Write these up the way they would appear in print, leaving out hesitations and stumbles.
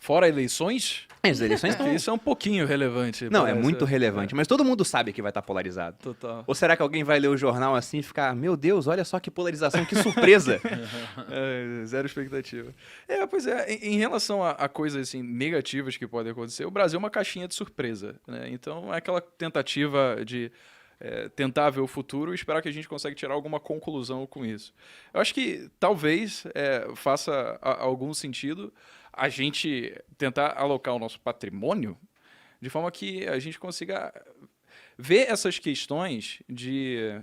Fora eleições? As eleições estão... Isso é um pouquinho relevante. Não, é parece. muito relevante, mas todo mundo sabe que vai estar polarizado. Total. Ou será que alguém vai ler o jornal assim e ficar, meu Deus, olha só que polarização, que surpresa. Zero expectativa. Pois é, em relação a coisas assim, negativas que podem acontecer, o Brasil é uma caixinha de surpresa, né? Então é aquela tentativa de tentar ver o futuro e esperar que a gente consiga tirar alguma conclusão com isso. Eu acho que talvez faça algum sentido a gente tentar alocar o nosso patrimônio de forma que a gente consiga ver essas questões de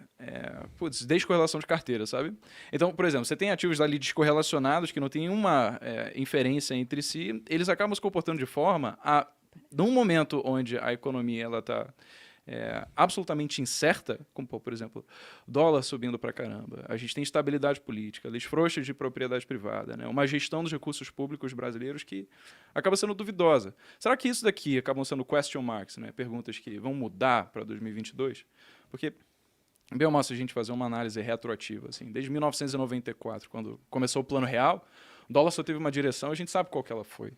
descorrelação de carteira, sabe? Então, por exemplo, você tem ativos ali descorrelacionados que não tem nenhuma inferência entre si, eles acabam se comportando de forma a, num momento onde a economia ela está absolutamente incerta, como, por exemplo, dólar subindo pra caramba, a gente tem estabilidade política, leis frouxas de propriedade privada, né? Uma gestão dos recursos públicos brasileiros que acaba sendo duvidosa. Será que isso daqui acabam sendo question marks, né? Perguntas que vão mudar para 2022? Porque, bem ou mal, se a gente fazer uma análise retroativa, assim, desde 1994, quando começou o Plano Real, o dólar só teve uma direção, a gente sabe qual que ela foi.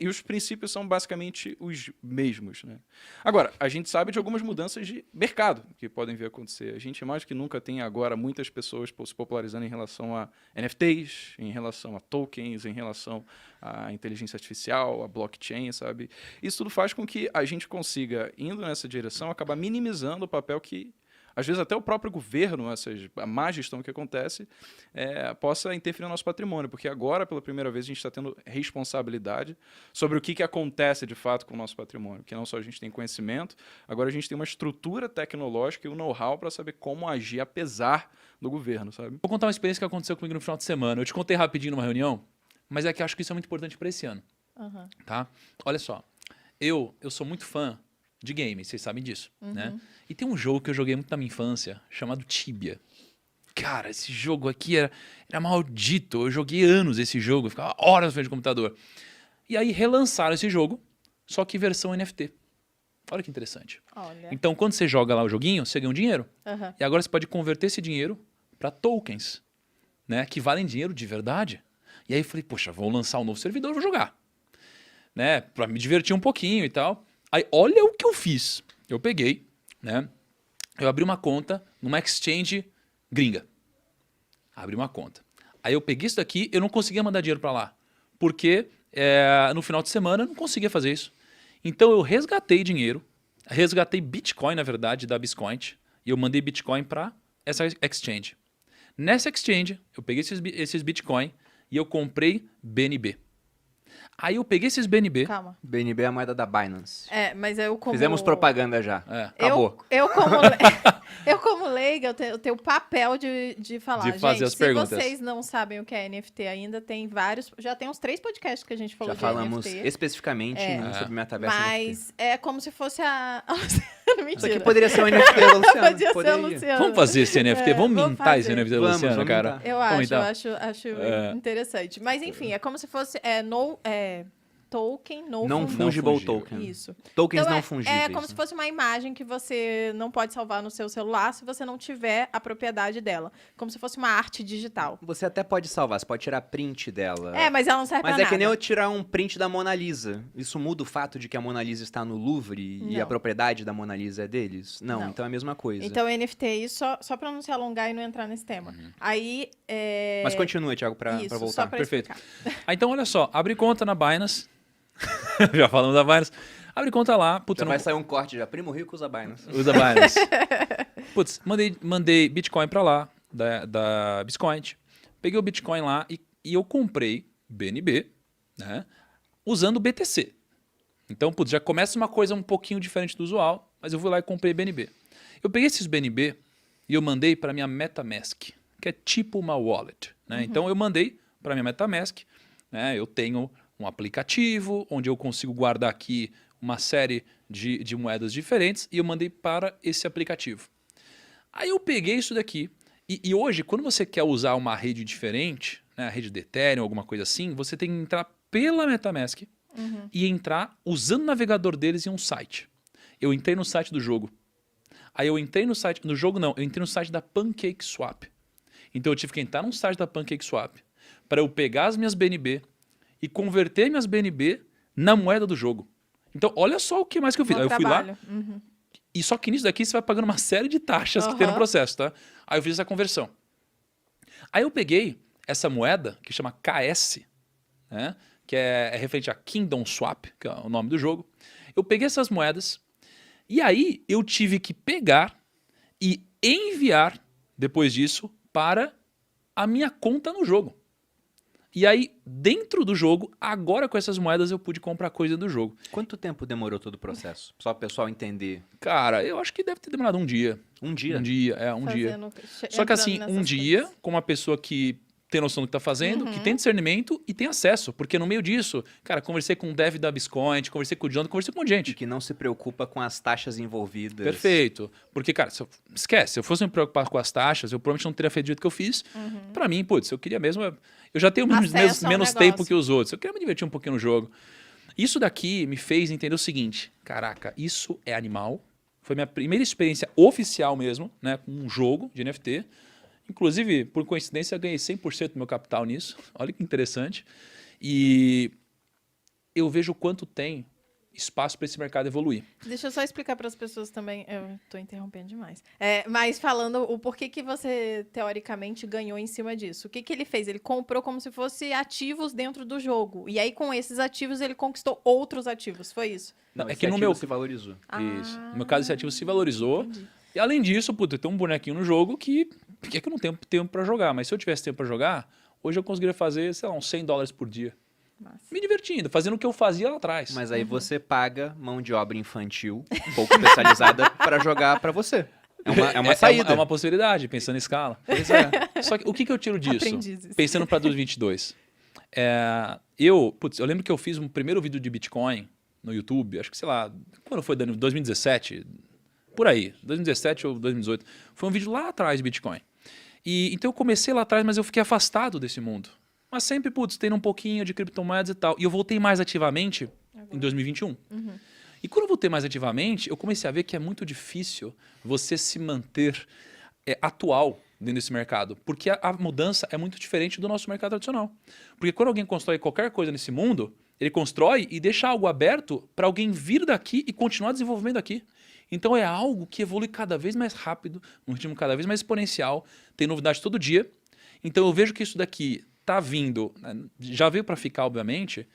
E os princípios são basicamente os mesmos, né? Agora, a gente sabe de algumas mudanças de mercado que podem vir a acontecer. A gente mais que nunca tem agora muitas pessoas se popularizando em relação a NFTs, em relação a tokens, em relação à inteligência artificial, a blockchain, sabe? Isso tudo faz com que a gente consiga, indo nessa direção, acabar minimizando o papel que às vezes até o próprio governo, a má gestão que acontece, possa interferir no nosso patrimônio, porque agora, pela primeira vez, a gente está tendo responsabilidade sobre o que acontece de fato com o nosso patrimônio, que não só a gente tem conhecimento, agora a gente tem uma estrutura tecnológica e um know-how para saber como agir apesar do governo, sabe? Vou contar uma experiência que aconteceu comigo no final de semana. Eu te contei rapidinho numa reunião, mas é que acho que isso é muito importante para esse ano. Uhum. Tá? Olha só, eu sou muito fã de game, vocês sabem disso, né? E tem um jogo que eu joguei muito na minha infância, chamado Tibia. Cara, esse jogo aqui era maldito. Eu joguei anos esse jogo, eu ficava horas na frente do computador. E aí relançaram esse jogo, só que versão NFT. Olha que interessante. Olha. Então, quando você joga lá o joguinho, você ganha um dinheiro. Uhum. E agora você pode converter esse dinheiro para tokens, né? Que valem dinheiro de verdade. E aí eu falei, poxa, vou lançar um novo servidor, vou jogar. Né? Para me divertir um pouquinho e tal. Aí, olha o que eu fiz. Eu peguei, né? Eu abri uma conta numa exchange gringa. Abri uma conta. Aí eu peguei isso daqui, eu não conseguia mandar dinheiro para lá. Porque no final de semana eu não conseguia fazer isso. Então eu resgatei dinheiro, resgatei Bitcoin, na verdade, da Biscoint, e eu mandei Bitcoin para essa exchange. Nessa exchange, eu peguei esses Bitcoin e eu comprei BNB. Aí eu peguei esses BNB. Calma. BNB é a moeda da Binance. Mas eu como... Fizemos propaganda já. Acabou. Eu como leiga, eu tenho o papel de falar. De fazer gente, as perguntas. Se vocês não sabem o que é NFT ainda, tem vários... Já tem uns 3 podcasts que a gente falou Já de falamos NFT. especificamente sobre metaverso. Mas é como se fosse a... Mentira. Isso aqui poderia ser um NFT da Luciana. Podia ser o Luciano. Vamos fazer esse NFT? Vamos mintar esse NFT da Vamos, Luciana, vamos cara? mintar. Eu Vamos acho mintar? acho interessante. Mas enfim, é como se fosse token, Não fungible token. Isso. Tokens Então, não fungíveis. É como se fosse uma imagem que você não pode salvar no seu celular se você não tiver a propriedade dela. Como se fosse uma arte digital. Você até pode salvar, você pode tirar print dela. Mas ela não serve pra Mas nada. é que nem eu tirar um print da Mona Lisa. Isso muda o fato de que a Mona Lisa está no Louvre e Não. a propriedade da Mona Lisa é deles? Não, Não. então é a mesma coisa. Então, NFT, isso só pra não se alongar e não entrar nesse tema. Aí, Mas continua, Thiago, pra isso, voltar. só pra Perfeito. explicar. Então, olha só, abre conta na Binance. Já falamos da Binance. Abre conta lá. Putz, Já não- vai sair um corte já. Primo rico usa Binance. Usa Binance. Putz, mandei Bitcoin pra lá, da Biscoint. Peguei o Bitcoin lá e eu comprei BNB, né? Usando BTC. Então, putz, já começa uma coisa um pouquinho diferente do usual, mas eu fui lá e comprei BNB. Eu peguei esses BNB e eu mandei para minha MetaMask, que é tipo uma wallet, né? Então, eu mandei para minha MetaMask, né? Eu tenho um aplicativo onde eu consigo guardar aqui uma série de moedas diferentes e eu mandei para esse aplicativo. Aí eu peguei isso daqui e hoje, quando você quer usar uma rede diferente, né, a rede de Ethereum, alguma coisa assim, você tem que entrar pela MetaMask e entrar usando o navegador deles em um site. Eu entrei no site do jogo. Aí eu entrei no site... No jogo não, eu entrei no site da PancakeSwap. Então eu tive que entrar no site da PancakeSwap para eu pegar as minhas BNB e converter minhas BNB na moeda do jogo. Então, olha só o que mais que eu fiz. Bom Aí eu fui lá, trabalho. Uhum. e só que nisso daqui você vai pagando uma série de taxas que tem no Aham. processo, tá? Aí eu fiz essa conversão. Aí eu peguei essa moeda, que chama KS, né? Que é referente a Kingdom Swap, que é o nome do jogo. Eu peguei essas moedas, e aí eu tive que pegar e enviar, depois disso, para a minha conta no jogo. E aí, dentro do jogo, agora com essas moedas eu pude comprar coisa do jogo. Quanto tempo demorou todo o processo? Só para o pessoal entender. Cara, eu acho que deve ter demorado um dia. Um dia? Um dia. Fazendo- Só que entrando assim, um nessas dia, coisas. com uma pessoa que tem noção do que está fazendo, que tem discernimento e tem acesso. Porque no meio disso, cara, conversei com o dev da Biscoint, conversei com o John, conversei com um monte de E gente. que não se preocupa com as taxas envolvidas. Perfeito. Porque, cara, esquece, se eu fosse me preocupar com as taxas, eu provavelmente não teria feito do jeito que eu fiz. Pra mim, putz, eu queria mesmo. Eu já tenho Acesso ao menos negócio. tempo que os outros. Eu queria me divertir um pouquinho no jogo. Isso daqui me fez entender o seguinte: caraca, isso é animal. Foi minha primeira experiência oficial mesmo, né, com um jogo de NFT. Inclusive, por coincidência, eu ganhei 100% do meu capital nisso. Olha que interessante. E eu vejo o quanto tem espaço para esse mercado evoluir. Deixa eu só explicar para as pessoas também. Eu tô interrompendo demais. Mas falando o porquê que você, teoricamente, ganhou em cima disso. O que ele fez? Ele comprou como se fosse ativos dentro do jogo. E aí, com esses ativos, ele conquistou outros ativos. Foi isso? Não, É esse que no ativo meu- se valorizou. Isso. No meu caso, esse ativo se valorizou. Entendi. E além disso, puta, tem um bonequinho no jogo que é que eu não tenho tempo para jogar. Mas se eu tivesse tempo para jogar, hoje eu conseguiria fazer, sei lá, uns $100 por dia. Massa. Me divertindo, fazendo o que eu fazia lá atrás. Mas aí você paga mão de obra infantil, pouco especializada, para jogar para você. É uma saída. É uma possibilidade, pensando em escala. Pois é. Só que o que eu tiro disso? Aprendizes. Pensando para 2022. Eu lembro que eu fiz um primeiro vídeo de Bitcoin no YouTube, acho que, sei lá, quando foi, Dani? 2017? Por aí, 2017 ou 2018. Foi um vídeo lá atrás de Bitcoin. Então eu comecei lá atrás, mas eu fiquei afastado desse mundo. Mas sempre, tendo um pouquinho de criptomoedas e tal. E eu voltei mais ativamente em 2021. E quando eu voltei mais ativamente, eu comecei a ver que é muito difícil você se manter atual dentro desse mercado. Porque a mudança é muito diferente do nosso mercado tradicional. Porque quando alguém constrói qualquer coisa nesse mundo, ele constrói e deixa algo aberto para alguém vir daqui e continuar desenvolvendo aqui. Então é algo que evolui cada vez mais rápido, num ritmo cada vez mais exponencial, tem novidade todo dia. Então eu vejo que isso daqui está vindo, já veio para ficar, obviamente,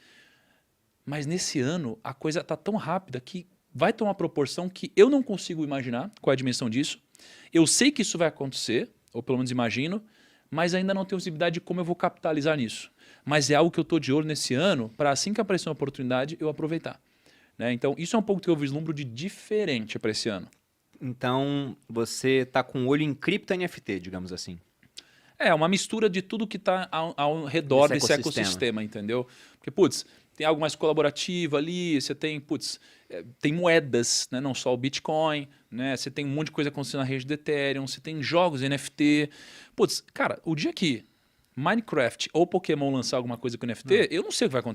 mas nesse ano a coisa está tão rápida que vai ter uma proporção que eu não consigo imaginar qual é a dimensão disso. Eu sei que isso vai acontecer, ou pelo menos imagino, mas ainda não tenho visibilidade de como eu vou capitalizar nisso. Mas é algo que eu estou de olho nesse ano, para assim que aparecer uma oportunidade, eu aproveitar. Né? Então, isso é um pouco que eu vislumbro de diferente para esse ano. Então, você tá com o olho em cripto NFT, digamos assim. É uma mistura de tudo que está ao redor Desse desse ecossistema. ecossistema, entendeu? Porque, tem algo mais colaborativo ali, você tem, tem moedas, né? Não só o Bitcoin, né? Você tem um monte de coisa acontecendo na rede do Ethereum, você tem jogos NFT. Cara, o dia que Minecraft ou Pokémon lançar alguma coisa com NFT, eu não sei o que vai acontecer.